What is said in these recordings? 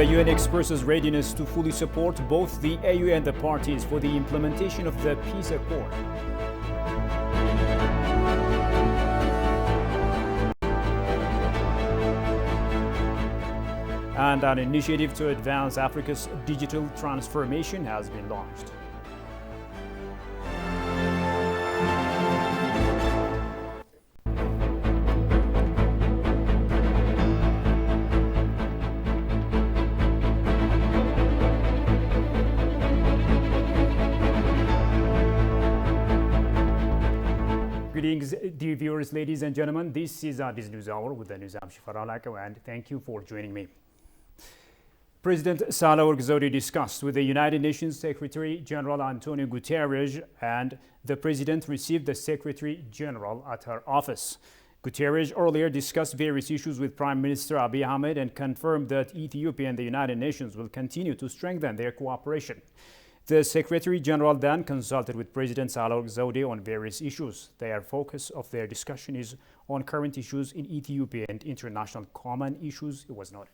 The UN expresses readiness to fully support both the AU and the parties for the implementation of the peace accord. And an initiative to advance Africa's digital transformation has been launched. Greetings, dear viewers, ladies and gentlemen. This is This News Hour with the Nizam Shifaralako, and thank you for joining me. President Sahle-Work Zewde discussed with the United Nations Secretary General Antonio Guterres, and the President received the Secretary General at her office. Guterres earlier discussed various issues with Prime Minister Abiy Ahmed and confirmed that Ethiopia and the United Nations will continue to strengthen their cooperation. The Secretary General then consulted with President Sahle-Work Zewde on various issues. The focus of their discussion is on current issues in Ethiopia and international common issues, it was noted.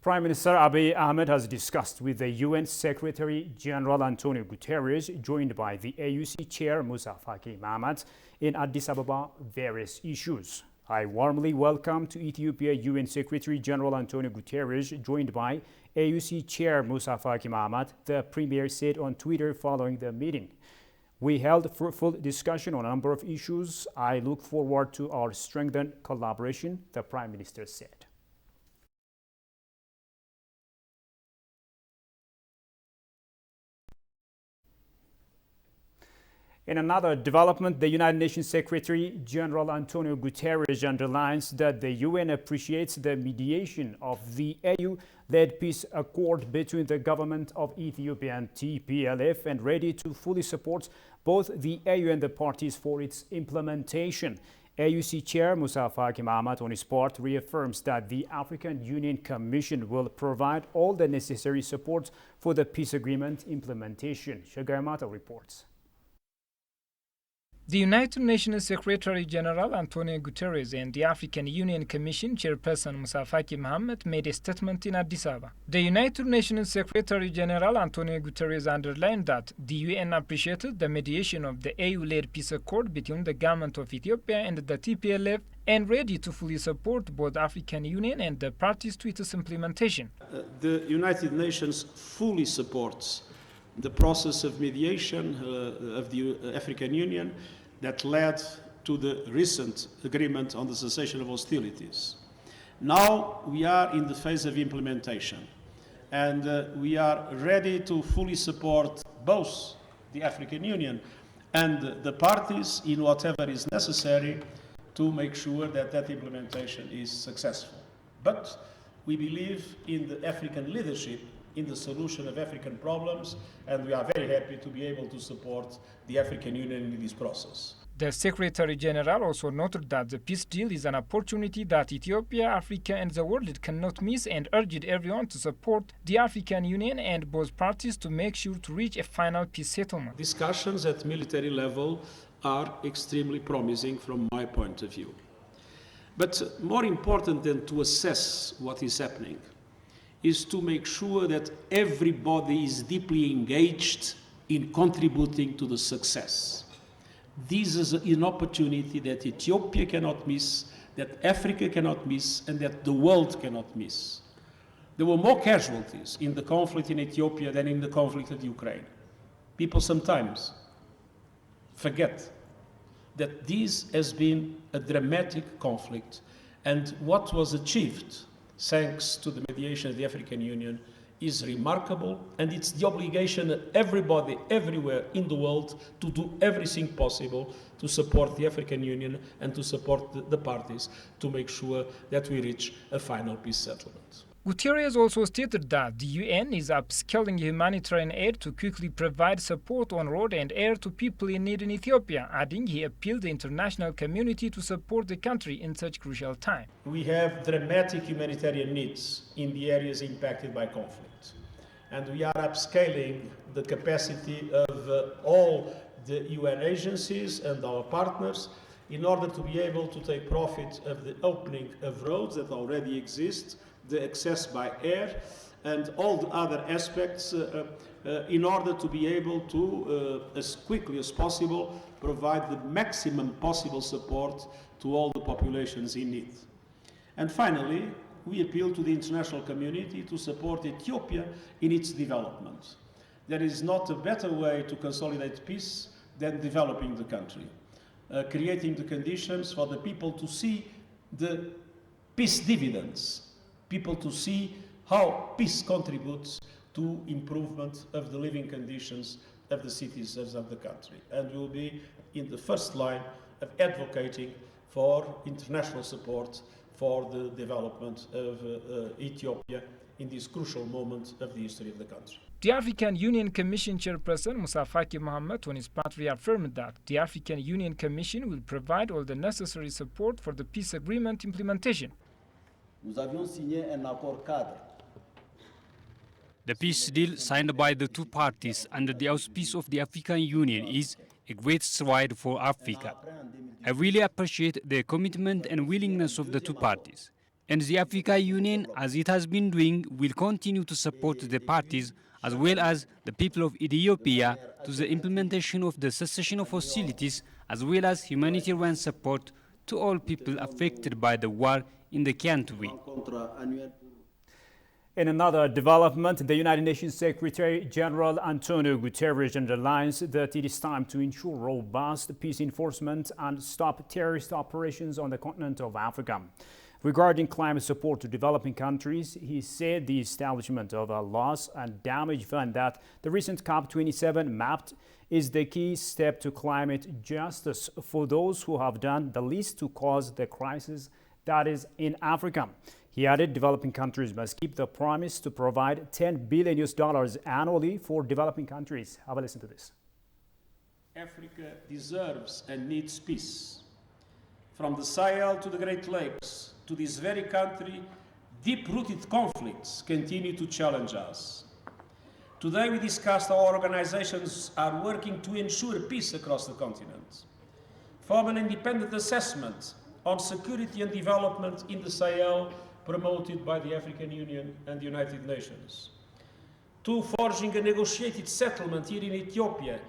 Prime Minister Abiy Ahmed has discussed with the UN Secretary General Antonio Guterres, joined by the AUC Chair Musa Faki Mahamat, in Addis Ababa various issues. I warmly welcome to Ethiopia UN Secretary General Antonio Guterres, joined by AUC Chair Musa Faki Mahamat, the Premier said on Twitter following the meeting. We held fruitful discussion on a number of issues. I look forward to our strengthened collaboration, the Prime Minister said. In another development, the United Nations Secretary General Antonio Guterres underlines that the UN appreciates the mediation of the AU-led peace accord between the government of Ethiopia and TPLF and ready to fully support both the AU and the parties for its implementation. AUC Chair Musa Faki Mahamat, on his part, reaffirms that the African Union Commission will provide all the necessary support for the peace agreement implementation. Shagayamata reports. The United Nations Secretary General Antonio Guterres and the African Union Commission Chairperson Musa Faki Mahamat made a statement in Addis Ababa. The United Nations Secretary General Antonio Guterres underlined that the UN appreciated the mediation of the AU-led peace accord between the government of Ethiopia and the TPLF and ready to fully support both the African Union and the parties to its implementation. The United Nations fully supports the process of mediation of the African Union that led to the recent agreement on the cessation of hostilities. Now we are in the phase of implementation, and we are ready to fully support both the African Union and the parties in whatever is necessary to make sure that that implementation is successful. But we believe in the African leadership in the solution of African problems, and we are very happy to be able to support the African Union in this process. The Secretary General also noted that the peace deal is an opportunity that Ethiopia, Africa and the world cannot miss, and urged everyone to support the African Union and both parties to make sure to reach a final peace settlement. Discussions at military level are extremely promising from my point of view. But more important than to assess what is happening is to make sure that everybody is deeply engaged in contributing to the success. This is an opportunity that Ethiopia cannot miss, that Africa cannot miss, and that the world cannot miss. There were more casualties in the conflict in Ethiopia than in the conflict in Ukraine. People sometimes forget that this has been a dramatic conflict, and what was achieved thanks to the mediation of the African Union is remarkable, and it's the obligation of everybody everywhere in the world to do everything possible to support the African Union and to support the parties to make sure that we reach a final peace settlement. Guterres also stated that the UN is upscaling humanitarian aid to quickly provide support on road and air to people in need in Ethiopia, adding he appealed the international community to support the country in such crucial time. We have dramatic humanitarian needs in the areas impacted by conflict, and we are upscaling the capacity of all the UN agencies and our partners in order to be able to take profit of the opening of roads that already exist, the access by air, and all the other aspects in order to be able to, as quickly as possible, provide the maximum possible support to all the populations in need. And finally, we appeal to the international community to support Ethiopia in its development. There is not a better way to consolidate peace than developing the country, creating the conditions for the people to see the peace dividends, people to see how peace contributes to improvement of the living conditions of the citizens of the country. And we will be in the first line of advocating for international support for the development of Ethiopia in this crucial moment of the history of the country. The African Union Commission Chairperson Moussa Faki Mohamed on his part reaffirmed that the African Union Commission will provide all the necessary support for the peace agreement implementation. Nous avions signé un accord cadre. The peace deal signed by the two parties under the auspice of the African Union is a great stride for Africa. I really appreciate the commitment and willingness of the two parties. And the African Union, as it has been doing, will continue to support the parties as well as the people of Ethiopia to the implementation of the cessation of hostilities as well as humanitarian support to all people affected by the war in the country. In another development, the United Nations Secretary General Antonio Guterres underlines that it is time to ensure robust peace enforcement and stop terrorist operations on the continent of Africa. Regarding climate support to developing countries, he said the establishment of a loss and damage fund that the recent COP27 mapped is the key step to climate justice for those who have done the least to cause the crisis that is in Africa. He added developing countries must keep the promise to provide $10 billion annually for developing countries. Have a listen to this. Africa deserves and needs peace. From the Sahel to the Great Lakes, to this very country, deep-rooted conflicts continue to challenge us. Today we discussed how organizations are working to ensure peace across the continent, from an independent assessment on security and development in the Sahel promoted by the African Union and the United Nations, to forging a negotiated settlement here in Ethiopia,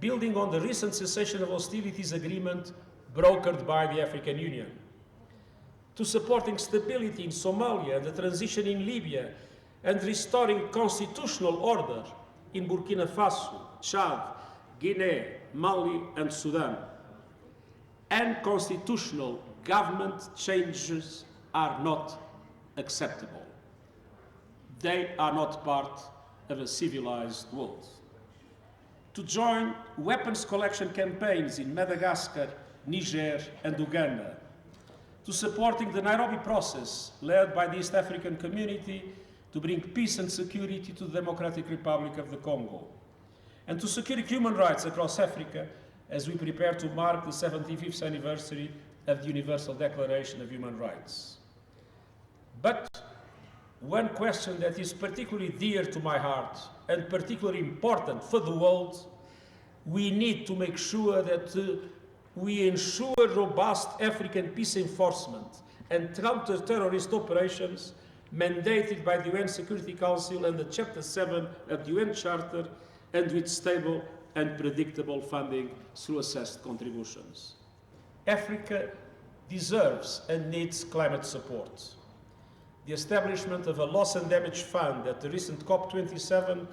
building on the recent cessation of hostilities agreement brokered by the African Union, to supporting stability in Somalia and the transition in Libya, and restoring constitutional order in Burkina Faso, Chad, Guinea, Mali, and Sudan. Unconstitutional government changes are not acceptable. They are not part of a civilized world. To join weapons collection campaigns in Madagascar, Niger, and Uganda, to supporting the Nairobi process led by the East African Community to bring peace and security to the Democratic Republic of the Congo, and to secure human rights across Africa as we prepare to mark the 75th anniversary of the Universal Declaration of Human Rights. But one question that is particularly dear to my heart and particularly important for the world, we need to make sure that we ensure robust African peace enforcement and counter-terrorist operations mandated by the UN Security Council and the Chapter 7 of the UN Charter, and with stable and predictable funding through assessed contributions. Africa deserves and needs climate support. The establishment of a loss and damage fund at the recent COP27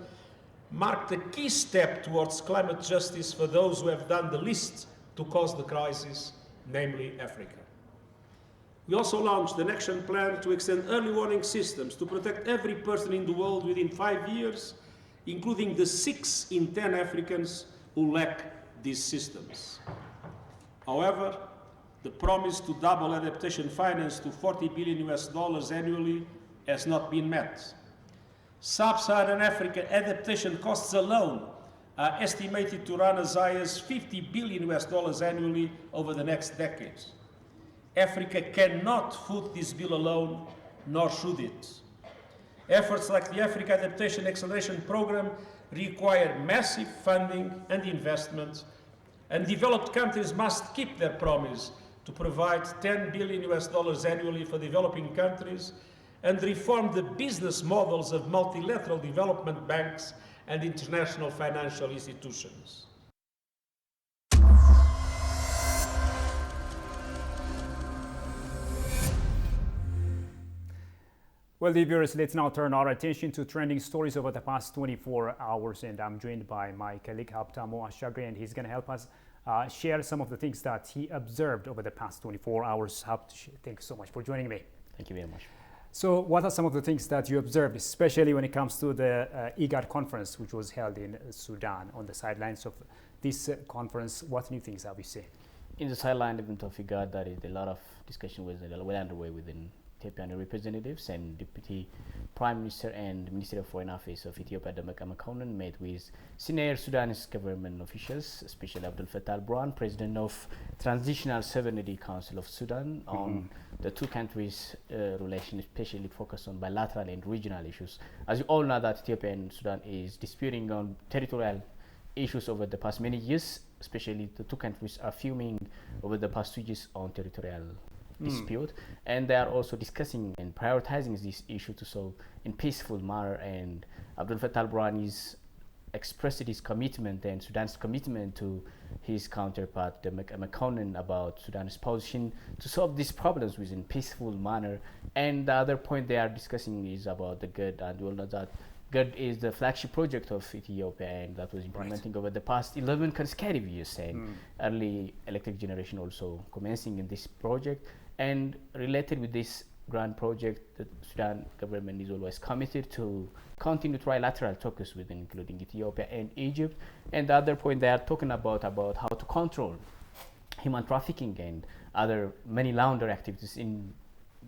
marked a key step towards climate justice for those who have done the least to cause the crisis, namely Africa. We also launched an action plan to extend early warning systems to protect every person in the world within 5 years, including the 6 in 10 Africans who lack these systems. However, the promise to double adaptation finance to $40 billion annually has not been met. Sub-Saharan Africa adaptation costs alone are estimated to run as high as $50 billion annually over the next decades. Africa cannot foot this bill alone, nor should it. Efforts like the Africa Adaptation Acceleration Program require massive funding and investment And developed countries must keep their promise to provide $10 billion annually for developing countries and reform the business models of multilateral development banks and international financial institutions. Well, dear viewers, let's now turn our attention to trending stories over the past 24 hours. And I'm joined by my colleague Habtamo Ashagri, and he's going to help us share some of the things that he observed over the past 24 hours. Thank you so much for joining me. Thank you very much. So what are some of the things that you observed, especially when it comes to the IGAD conference, which was held in Sudan? On the sidelines of this conference, what new things have you seen? In the sideline event of IGAD, there is a lot of discussion was well underway within Ethiopian representatives, and Deputy Prime Minister and Minister of Foreign Affairs of Ethiopia, Demeqa Mekonnen, met with senior Sudanese government officials, especially Abdel Fattah al-Burhan, President of Transitional Sovereignty Council of Sudan, on the two countries' relations, especially focused on bilateral and regional issues. As you all know, that Ethiopia and Sudan is disputing on territorial issues over the past many years, especially the two countries are fuming over the past 2 years on territorial dispute, and they are also discussing and prioritizing this issue to solve in peaceful manner. And Abdel Fattah al-Burhan is expressed his commitment and Sudan's commitment to his counterpart, Demeqa Mekonnen, about Sudan's position to solve these problems within peaceful manner. And the other point they are discussing is about the GED, and we all know that GED is the flagship project of Ethiopia, and that was implementing over the past 11 consecutive years, and early electric generation also commencing in this project. And related with this grand project, the Sudan government is always committed to continue trilateral talks with, including Ethiopia and Egypt. And the other point they are talking about how to control human trafficking and other money launder activities in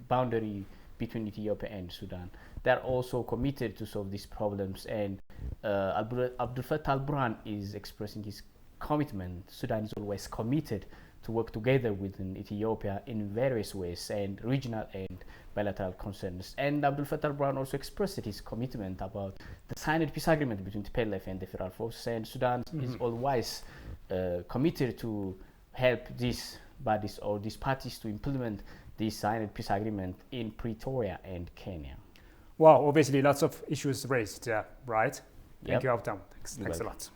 boundary between Ethiopia and Sudan. They are also committed to solve these problems, and Abdel Fattah al-Burhan is expressing his commitment. Sudan is always committed to work together within Ethiopia in various ways and regional and bilateral concerns. And Abdel Fattah al-Burhan also expressed his commitment about the signed peace agreement between TPLF and the federal forces, and Sudan is always committed to help these bodies or these parties to implement this signed peace agreement in Pretoria and Kenya. Wow, obviously lots of issues raised, right? Thank Yep. you, Habtam. Thanks a lot.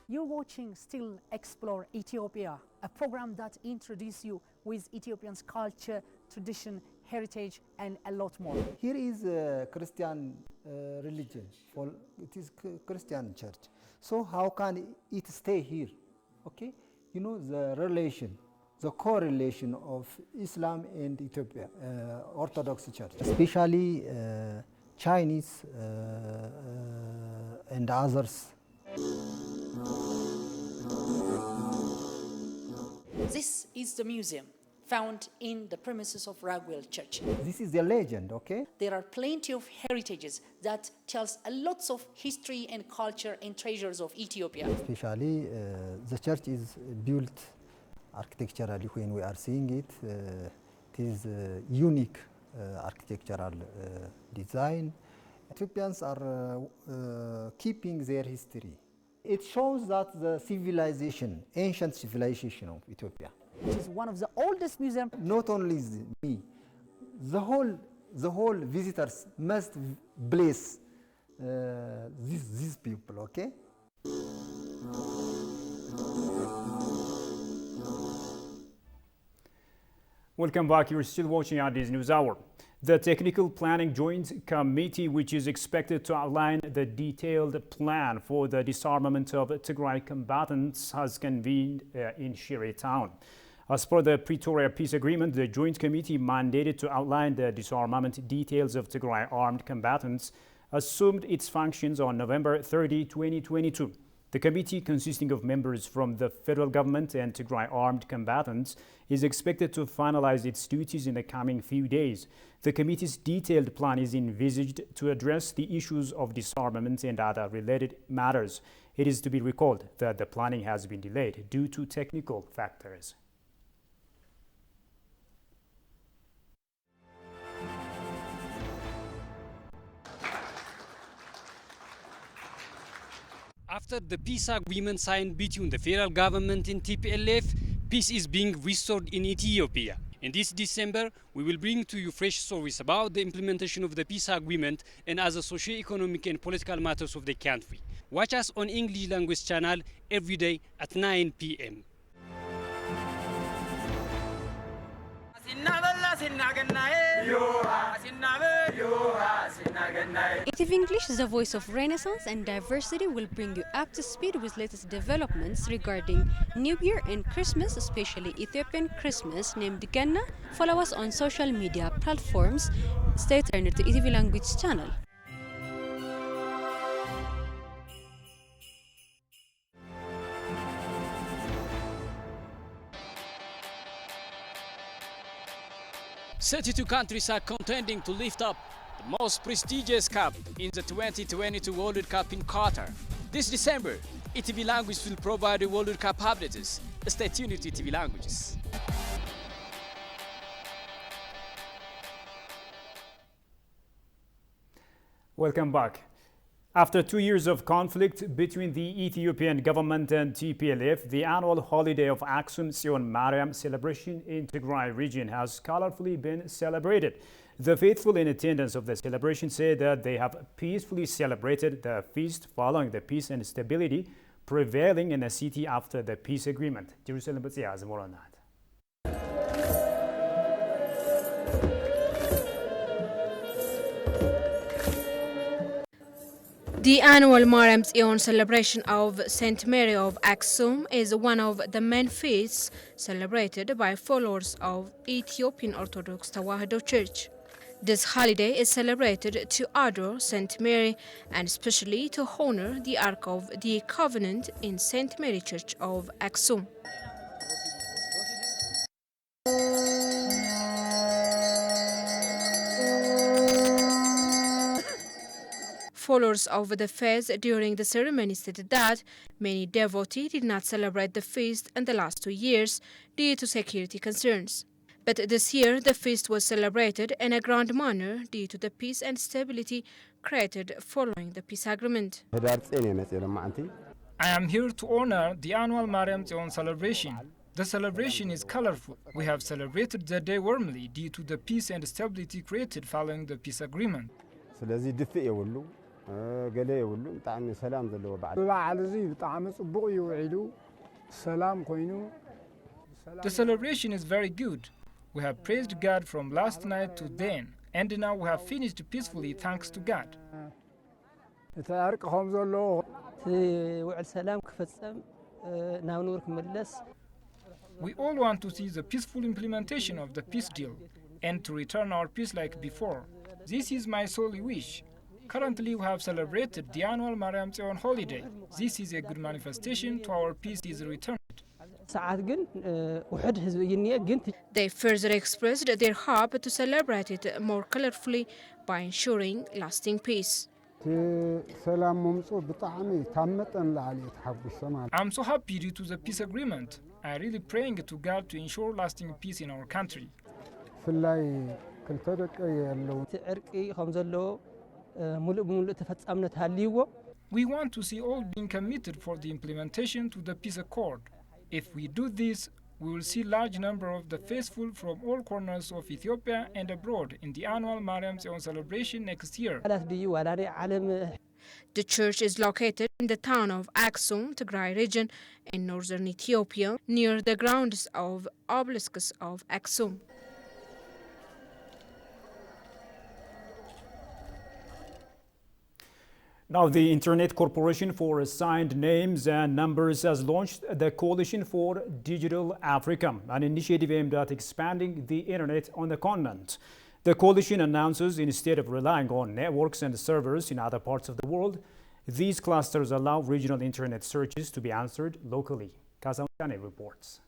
You're watching Still Explore Ethiopia, a program that introduces you with Ethiopians' culture, tradition, heritage, and a lot more. Here is a Christian religion, it is Christian church. So how can it stay here? Okay, you know the relation, the correlation of Islam and Ethiopia, Orthodox Church, especially Chinese and others. This is the museum found in the premises of Ragwell Church. This is the legend, okay? There are plenty of heritages that tells a lots of history and culture and treasures of Ethiopia. Especially the church is built architecturally. When we are seeing it, it is unique architectural design. Ethiopians are keeping their history. It shows that the civilization, ancient civilization of Ethiopia. It is one of the oldest museums. Not only me, the whole visitors must bless these people, okay? Welcome back. You're still watching Addis News Hour. The Technical Planning Joint Committee, which is expected to outline the detailed plan for the disarmament of Tigray combatants, has convened in Shire Town. As per the Pretoria Peace Agreement, the Joint Committee mandated to outline the disarmament details of Tigray armed combatants assumed its functions on November 30, 2022. The committee, consisting of members from the federal government and Tigray armed combatants, is expected to finalize its duties in the coming few days. The committee's detailed plan is envisaged to address the issues of disarmament and other related matters. It is to be recalled that the planning has been delayed due to technical factors. After the peace agreement signed between the federal government and TPLF, peace is being restored in Ethiopia. In this December, we will bring to you fresh stories about the implementation of the peace agreement and other socio-economic and political matters of the country. Watch us on English language channel every day at 9 p.m. ETV English, the voice of Renaissance and diversity, will bring you up to speed with latest developments regarding New Year and Christmas, especially Ethiopian Christmas named Ganna. Follow us on social media platforms. Stay tuned to ETV Language channel. Thirty-two countries are contending to lift up the most prestigious cup in the 2022 World Cup in Qatar. This December, ETV Language will provide the World Cup updates. Stay tuned to ETV Languages. Welcome back. After 2 years of conflict between the Ethiopian government and TPLF, the annual holiday of Aksum Sion Mariam celebration in Tigray region has colorfully been celebrated. The faithful in attendance of the celebration say that they have peacefully celebrated the feast following the peace and stability prevailing in the city after the peace agreement. Jerusalem has more on that. The annual Mariam Zion celebration of St. Mary of Aksum is one of the main feasts celebrated by followers of Ethiopian Orthodox Tewahedo Church. This holiday is celebrated to adore St. Mary and especially to honor the Ark of the Covenant in St. Mary Church of Aksum. Followers of the faith during the ceremony stated that many devotees did not celebrate the feast in the last 2 years due to security concerns. But this year, the feast was celebrated in a grand manner due to the peace and stability created following the peace agreement. I am here to honor the annual Mariam Zion celebration. The celebration is colorful. We have celebrated the day warmly due to the peace and stability created following the peace agreement. The celebration is very good. We have praised God from last night to then, and now we have finished peacefully thanks to God. We all want to see the peaceful implementation of the peace deal and to return our peace like before. This is my sole wish. Currently, we have celebrated the annual Mariam Zion holiday. This is a good manifestation to our peace is returned. They further expressed their hope to celebrate it more colorfully by ensuring lasting peace. I'm so happy due to the peace agreement. I'm really praying to God to ensure lasting peace in our country. We want to see all being committed for the implementation to the peace accord. If we do this, we will see large number of the faithful from all corners of Ethiopia and abroad in the annual Mariam Zion celebration next year. The church is located in the town of Aksum, Tigray region in northern Ethiopia, near the grounds of obelisks of Aksum. Now, the Internet Corporation for Assigned Names and Numbers has launched the Coalition for Digital Africa, an initiative aimed at expanding the Internet on the continent. The coalition announces instead of relying on networks and servers in other parts of the world, these clusters allow regional Internet searches to be answered locally. Kazan reports.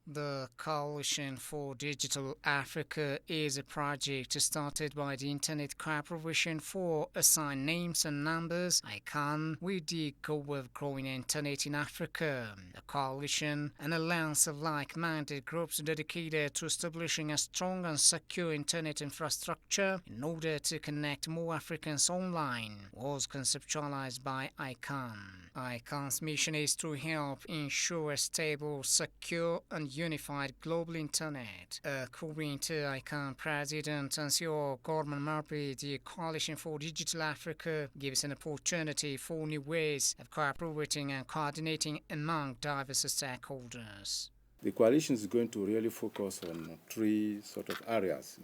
The Coalition for Digital Africa is a project started by the Internet Corporation for Assigned Names and Numbers, ICANN, with the goal of growing Internet in Africa. The coalition, an alliance of like-minded groups dedicated to establishing a strong and secure Internet infrastructure in order to connect more Africans online, was conceptualized by ICANN. ICANN's mission is to help ensure a stable, secure, and unified global internet. According to ICANN President Ansio Gorman Murphy, the Coalition for Digital Africa gives an opportunity for new ways of cooperating and coordinating among diverse stakeholders. The coalition is going to really focus on three sort of areas.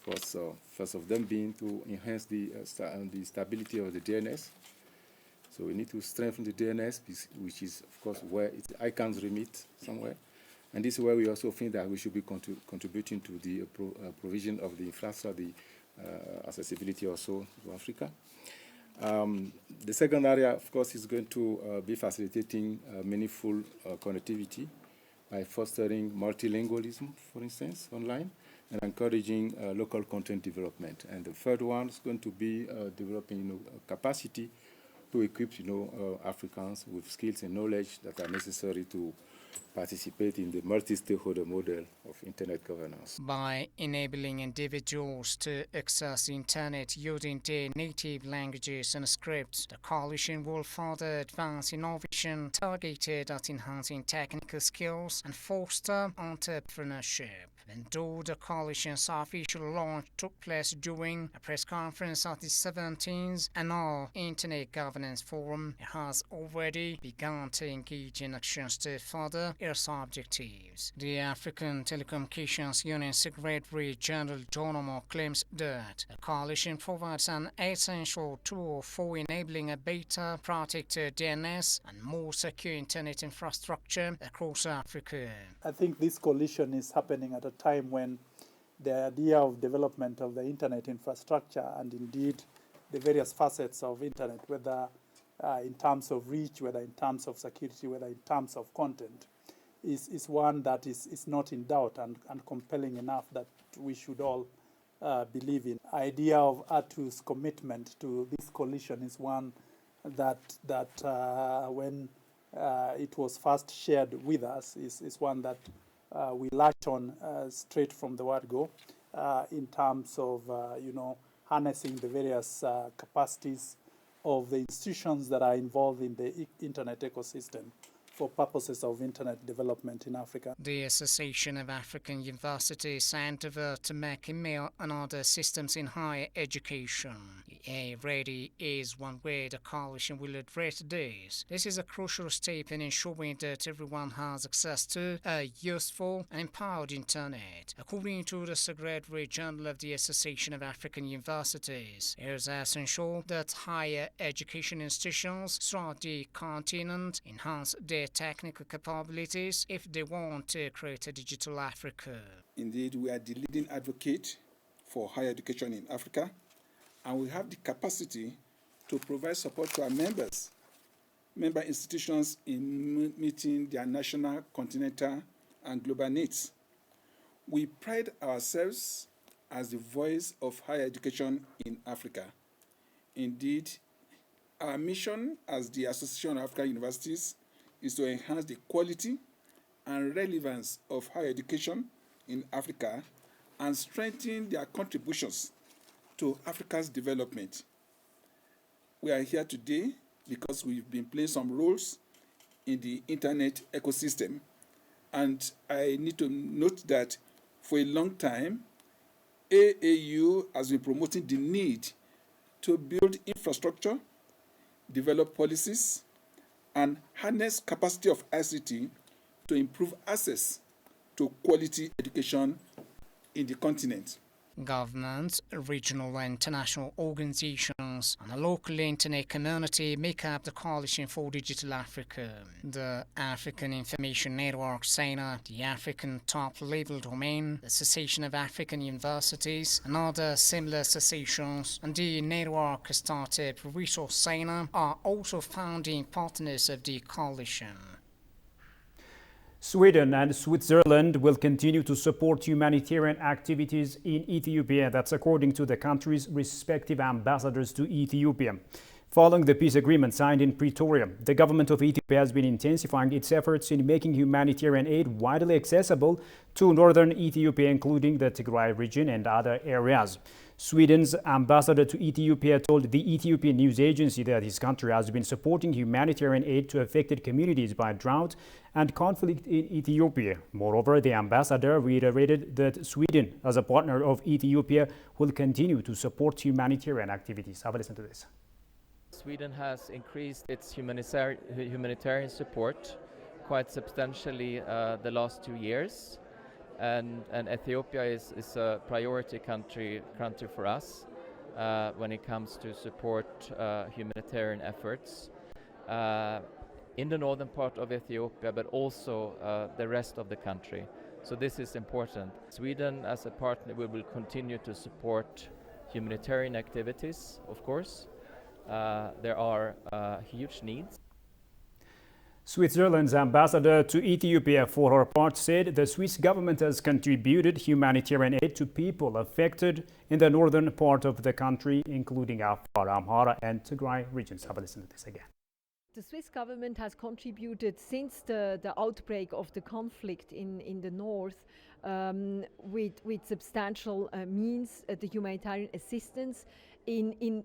First of them being to enhance the stability of the DNS. So we need to strengthen the DNS, which is, of course, where it's ICANN's remit somewhere. And this is where we also think that we should be contributing to the provision of the infrastructure, the accessibility also to Africa. The second area, of course, is going to be facilitating meaningful connectivity by fostering multilingualism, for instance, online, and encouraging local content development. And the third one is going to be developing capacity to equip Africans with skills and knowledge that are necessary to participate in the multi-stakeholder model of internet governance. By enabling individuals to access the internet using their native languages and scripts, the coalition will further advance innovation targeted at enhancing technical skills and foster entrepreneurship. And though the coalition's official launch took place during a press conference at the 17th Annual Internet Governance Forum, it has already begun to engage in actions to further its objectives. The African Telecommunications Union Secretary General John Omo claims that the coalition provides an essential tool for enabling a better protected DNS and more secure internet infrastructure across Africa. I think this coalition is happening at a time when the idea of development of the internet infrastructure and indeed the various facets of internet, whether in terms of reach, whether in terms of security, whether in terms of content, is one that is not in doubt and compelling enough that we should all believe in. Idea of ATU's commitment to this coalition is one that when it was first shared with us is one that we latch on straight from the word go in terms of harnessing the various capacities of the institutions that are involved in the internet ecosystem for purposes of internet development in Africa. The Association of African Universities endeavor to make email and other systems in higher education. Ready is one way the coalition will address this. This is a crucial step in ensuring that everyone has access to a useful and empowered internet. According to the Secretary General of the Association of African Universities, it is essential that higher education institutions throughout the continent enhance their technical capabilities if they want to create a digital Africa. Indeed, we are the leading advocate for higher education in Africa, and we have the capacity to provide support to our member institutions in meeting their national, continental, and global needs. We pride ourselves as the voice of higher education in Africa. Indeed, our mission as the Association of African Universities is to enhance the quality and relevance of higher education in Africa and strengthen their contributions to Africa's development. We are here today because we've been playing some roles in the internet ecosystem, and I need to note that for a long time, AAU has been promoting the need to build infrastructure, develop policies, and harness capacity of ICT to improve access to quality education in the continent. Governments, regional and international organizations, and the local internet community make up the Coalition for Digital Africa. The African Information Network, SANA, the African Top-Level Domain, the Association of African Universities, and other similar associations, and the network startup Resource SANA are also founding partners of the coalition. Sweden and Switzerland will continue to support humanitarian activities in Ethiopia. That's according to the countries' respective ambassadors to Ethiopia. Following the peace agreement signed in Pretoria, the government of Ethiopia has been intensifying its efforts in making humanitarian aid widely accessible to northern Ethiopia, including the Tigray region and other areas. Sweden's ambassador to Ethiopia told the Ethiopian news agency that his country has been supporting humanitarian aid to affected communities by drought and conflict in Ethiopia. Moreover, the ambassador reiterated that Sweden, as a partner of Ethiopia, will continue to support humanitarian activities. Have a listen to this. Sweden has increased its humanitarian support quite substantially the last 2 years, and Ethiopia is a priority country for us when it comes to support humanitarian efforts in the northern part of Ethiopia, but also the rest of the country. So this is important. Sweden, as a partner, we will continue to support humanitarian activities, of course. There are huge needs. Switzerland's ambassador to Ethiopia, for her part, said the Swiss government has contributed humanitarian aid to people affected in the northern part of the country, including Afar, Amhara and Tigray regions. Have a listen to this again. The Swiss government has contributed since the outbreak of the conflict in the north with substantial means, the humanitarian assistance in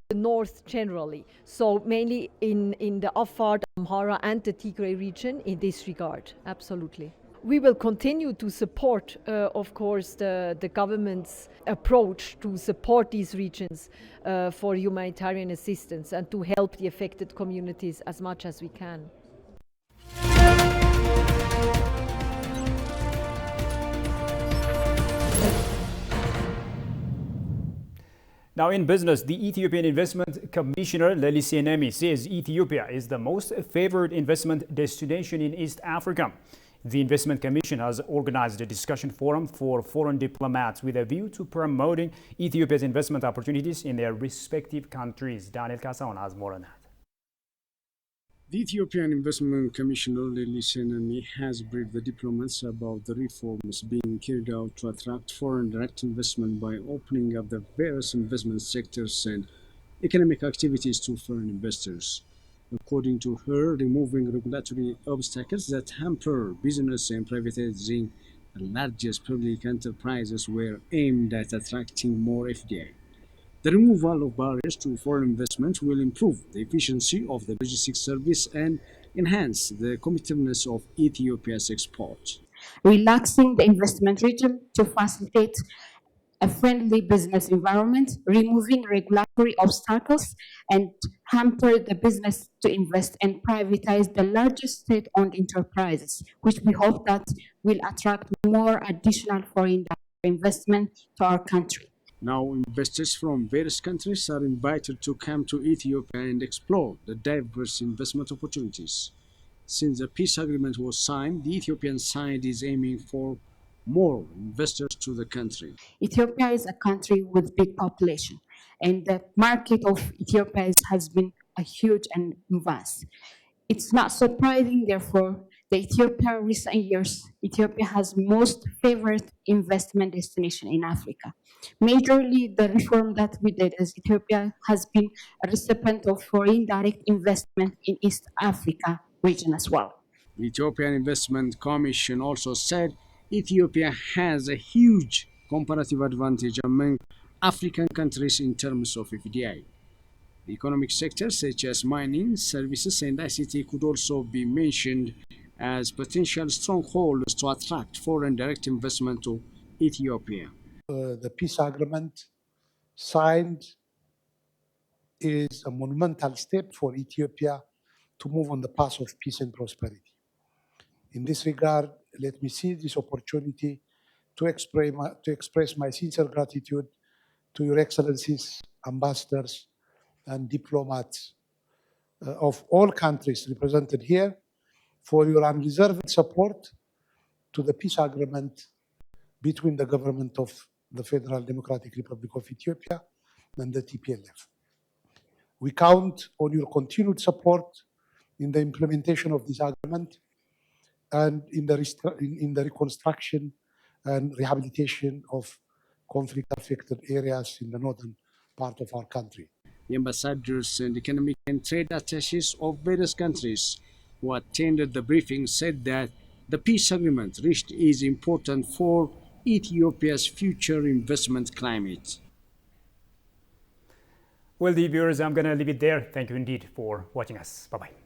the north generally, so mainly in the Afar, Amhara and the Tigray region in this regard, absolutely. We will continue to support, of course, the government's approach to support these regions for humanitarian assistance and to help the affected communities as much as we can. Now in business, the Ethiopian Investment Commissioner Lelise Nemi says Ethiopia is the most favored investment destination in East Africa. The Investment Commission has organized a discussion forum for foreign diplomats with a view to promoting Ethiopia's investment opportunities in their respective countries. Daniel Kasaon has more on that. The Ethiopian Investment Commissioner Lelise Nemi has briefed the diplomats about the reforms being carried out to attract foreign direct investment by opening up the various investment sectors and economic activities to foreign investors. According to her, removing regulatory obstacles that hamper business and privatizing the largest public enterprises were aimed at attracting more FDI. The removal of barriers to foreign investment will improve the efficiency of the logistics service and enhance the competitiveness of Ethiopia's export. Relaxing the investment regime to facilitate a friendly business environment, removing regulatory obstacles, and hamper the business to invest and privatize the largest state-owned enterprises, which we hope that will attract more additional foreign investment to our country. Now, investors from various countries are invited to come to Ethiopia and explore the diverse investment opportunities. Since the peace agreement was signed, the Ethiopian side is aiming for more investors to the country. Ethiopia is a country with big population, and the market of Ethiopia has been a huge and vast. It's not surprising, therefore, that recent years, Ethiopia has most favored investment destination in Africa. Majorly, the reform that we did is Ethiopia has been a recipient of foreign direct investment in East Africa region as well. The Ethiopian Investment Commission also said Ethiopia has a huge comparative advantage among African countries in terms of FDI. The economic sectors such as mining, services, and ICT could also be mentioned as potential strongholds to attract foreign direct investment to Ethiopia. The peace agreement signed is a monumental step for Ethiopia to move on the path of peace and prosperity. In this regard, let me seize this opportunity to express my sincere gratitude to Your Excellencies, ambassadors, and diplomats of all countries represented here for your unreserved support to the peace agreement between the government of the Federal Democratic Republic of Ethiopia and the TPLF. We count on your continued support in the implementation of this agreement and in the reconstruction and rehabilitation of conflict-affected areas in the northern part of our country. The ambassadors and economic and trade attaches of various countries who attended the briefing said that the peace agreement reached is important for Ethiopia's future investment climate. Well, the viewers, I'm going to leave it there. Thank you indeed for watching us. Bye-bye.